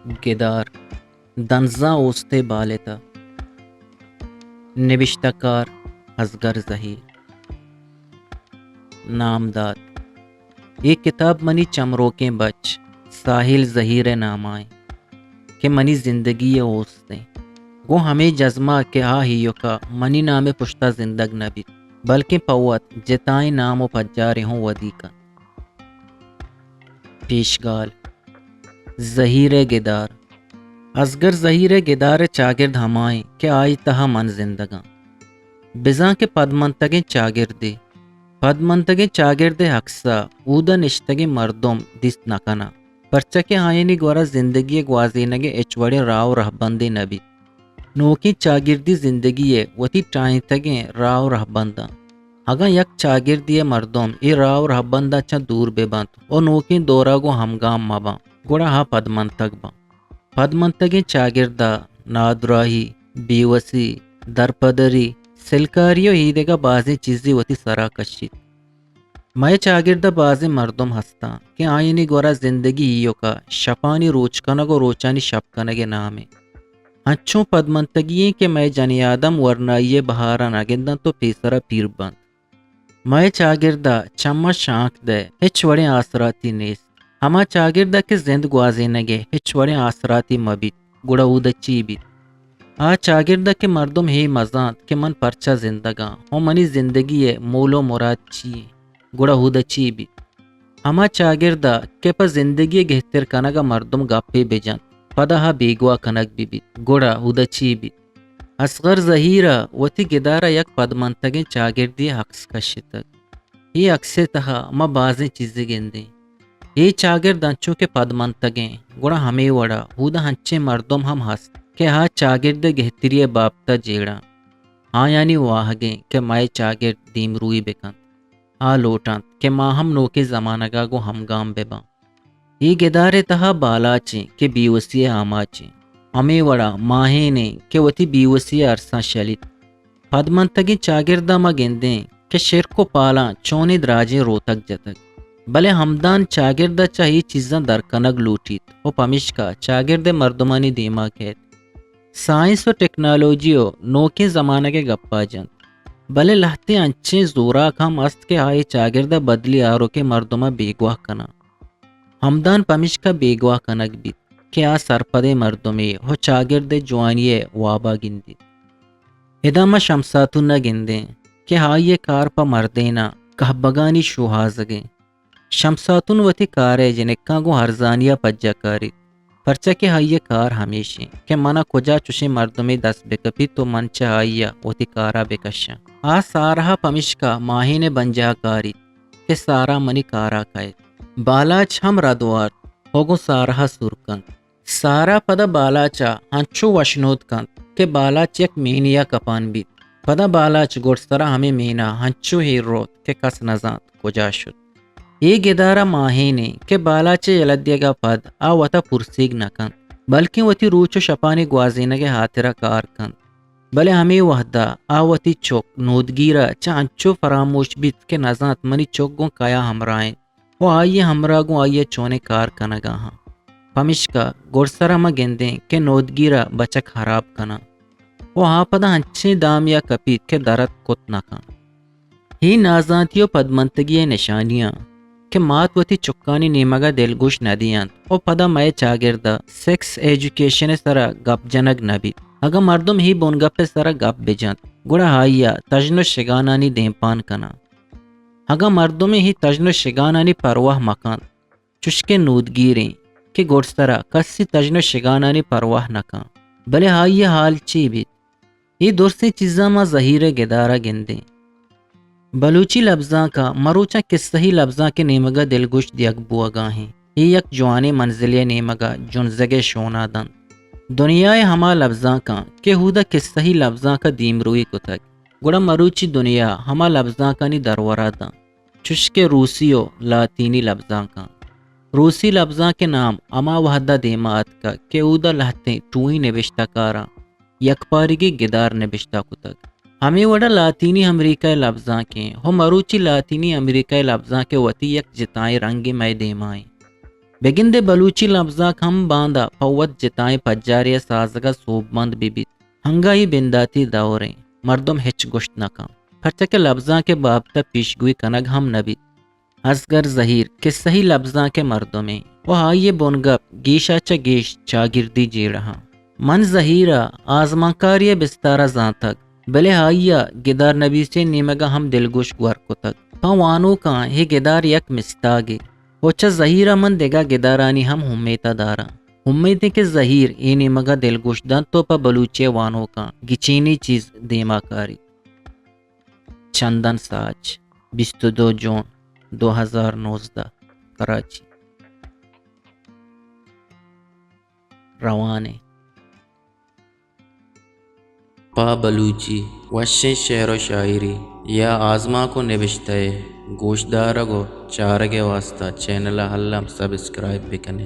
گدار دنزا اوستے بالتا نوشتہ کار اصغر ظہیر نامداد یہ کتاب منی چمروکیں بچ ساحل ظہیر نامائیں کہ منی زندگی اوستے گو ہمیں جزمہ کہ ہیو کا منی نام پشتہ زندگ نبی بلکہ پوت جتائیں نام و پجارے ہوں ودی کا پیشگال ظہیر گدار اصغر ظہیر گدار چاگرد ہمائیں کہ آئی تہا من زندگاں بزاں کے پدمنتگیں چاگردے پدمنتگیں چاگردے حقصہ اودا نشتگیں مردم دست نکنا پرچہ کے آئینی گورا زندگی گوازینگے اچوڑے راو رہبندے نبی نوکی چاگردی زندگی وتی ٹائیں تگیں راو رہبندہ اگاں یک چاگردی مردم ای راو رہبندہ چا دور بے بند او نوکی دورا گو ہمگام مباں گوڑا ہا پدمنتگ باں پدمنتگیں چاگردہ نادراہی بیوسی درپدری سلکاریو ہیدگا بازی چیزی وتی سرا کشید میں چاگردہ بازی مردم ہستا کہ آئینی گورا زندگی ہیو کا شپانی روچکنگو روچانی شپکنگے نامے ہنچوں پدمنتگی کہ میں جنی آدم ورنائیے بہارا نگندن تو پیسرا پیر بند میں چاگردہ چمہ شانک دے ہچ وڑے آسراتی نیست ہما چاگردہ کے زند گوازے نگے ہچ وڑے آسراتی مبید گڑا اودا چی بید آ چاگردہ کے مردم ہی مزانت کہ من پرچہ زندگاں ہو منی زندگی مولو مراد چیئے گڑا اودا چی بید ہما چاگردہ کہ پا زندگی گہتر کنگا مردم گپے بجن پدا ہا بیگوا کنگ بی بید گڑا اودا چی بید اصغر ظہیرہ وتی گدارہ یک پدمنتگیں چاگردی حقس کشتگ یہ عکسے تہا ما بازیں چیزیں گندیں یہ چاگرد انچو کے پدمنتگیں گڑا ہمیں وڑا اودا ہنچے مردم ہم ہست کہ ہاں چاگرد گہتری بابتا جیڑا ہاں یعنی واہگیں کہ مائے چاگرد دیم روئی بکن آ لوٹانت کہ ما ہم نوکے زمانگا گو ہم گام بباں یہ گدارے تہا بالا چیں کہ بیوسی آما چیں ہمیں وڑا ماہینے کہ وتی بیوسی عرصہ شلید پدمنتگیں چاگردہ ما گندیں کہ شرک و پالاں چونی دراجیں روتک جتک بلے ہمدان چاگردہ چاہی چیزاں درکنگ لوٹیت و پمشکا چاگرد مردمانی دیما کہت سائنس و ٹیکنالوجیو نوکے زمانہ کے گپا جن بلے لہتے انچیں زوراک ہم است کے آئے چاگردہ بدلی آرو کے مردمہ بیگواہ کنا ہمدان پمشکا بیگواہ کنگ بیت کہ آ سرپدے مردمے ہو چاگرد جوانیے وابا گندی ادامہ شمساتون نہ گندیں کہ ہائیے کار پا مردینا کہ بگانی شوہازگیں شمساتون وتی کارے جنکاں گو ہرزانیہ پجا کاری پرچہ کے ہائیے کار ہمیشیں کہ منا کجا چوشے مردمی دس بکپی تو من چاہیا وتی کارا بکشا آ سارہا پمشکا ماہین بنجا کاری کہ سارا منی کارا کائے بالاچ ہم ردوار ہوگو سارہا سورکن سارا پدا بالاچا ہنچو وشنود کن کہ بالاچ یک مینیا کپان بیت پدا بالاچ گوڑسرا ہمیں مینا ہنچو ہی روت کہ کس نزانت کجا شد یہ گدارہ ماہینے کہ بالاچے یلدیگا پد آوتا پرسیگ نکن بلکہ وتی روچو شپانی گوازینگے ہاترہ کار کن بلے ہمیں وحدہ آوتی چوک نودگیرہ چا انچو فراموش بیت کہ نزانت منی چوک گو کیا ہمرائیں وہ آئیے ہمراہ گو آئیے چونے کار کنگا ہاں پمشکا گوڑسرہ ما گندیں کہ نودگیرہ بچک خراب کنا وہ ہاں پدا ہنچے دامیا کپیت کہ درد کت نکن ہی نازانتیو پدمنتگی نشانیاں کہ مات وتی چکانی نیمگا دلگوش ندیاں او پدا میں چاگردہ سیکس ایجوکیشن سرا گپ جنگ نبید اگا مردم ہی بون گپ سرا گپ بجانت گڑا ہائیا تجنو شگانانی دیمپان کنا اگا مردم ہی تجنو شگانانی پرواہ مکان چشکے نودگیریں کہ گوڑ سرا کسی تجنو شگانانی پرواہ نکان بلے ہائیا حال چی بید یہ دوسری چیزاں ما ظہیر گدارہ گندیں بلوچی لفظاں کا مروچا قصہی لفظاں کے نیمگا دلگوش دیگ بوگاں ہیں یہ یک جوانے منزلی نیمگا جنزگے شونا دن دنیائے ہما لفظاں کا کہ ہودا قصہی لفظاں کا دیم روئی کتک گڑا مروچی دنیا ہما لفظاں کا نی درورا دن چشکے روسی و لاطینی لفظاں کا روسی لفظاں کے نام اما وحدہ دیمات کا کہ اودا لہتے ٹوئی نوشتہ کارا یک پارگی گدار نوشتہ کتک ہمیں وڑا لاطینی امریکہ لفظاں کے ہو مروچی لاطینی امریکہ لفظاں کے وتی یک جتائیں رنگی میں دیمائیں بگند بلوچی لفظاں ہم باندھا پوت جتائیں پجاریا سازگا صوبمند بیبی ہنگائی بنداتی دوریں مردم ہچ گشت نکام پرچہ کے لفظاں کے بابتہ پیشگوئی کنگ ہم نبی اصغر ظہیر کے صحیح لفظاں کے مردوں میں وہ آئیے بونگپ گیشا چا گیش چاگردی جی رہا من ظہیرہ آزمان کاری بستارہ زانتک بلے آئیا گدار نبی سے نیمگا ہم دلگوش گوارکو تک پاوانو کان یہ گدار یک مستاگے وچا ظہیرہ من دگا گدارانی ہم ہمیتا دارا ہمیتے کے ظہیر ای نیمگا دلگوش دان تو پا بلوچے وانو کان گچینی چیز دیما کاری چندن ساج 22 جون 2019 کراچی روانے پا بلوچی وشیں شعر و شاعری یا آزما کو نوشتہ ہے گوشدارہ گو چارگے واسطہ چینل حلم سبسکرائب بکنے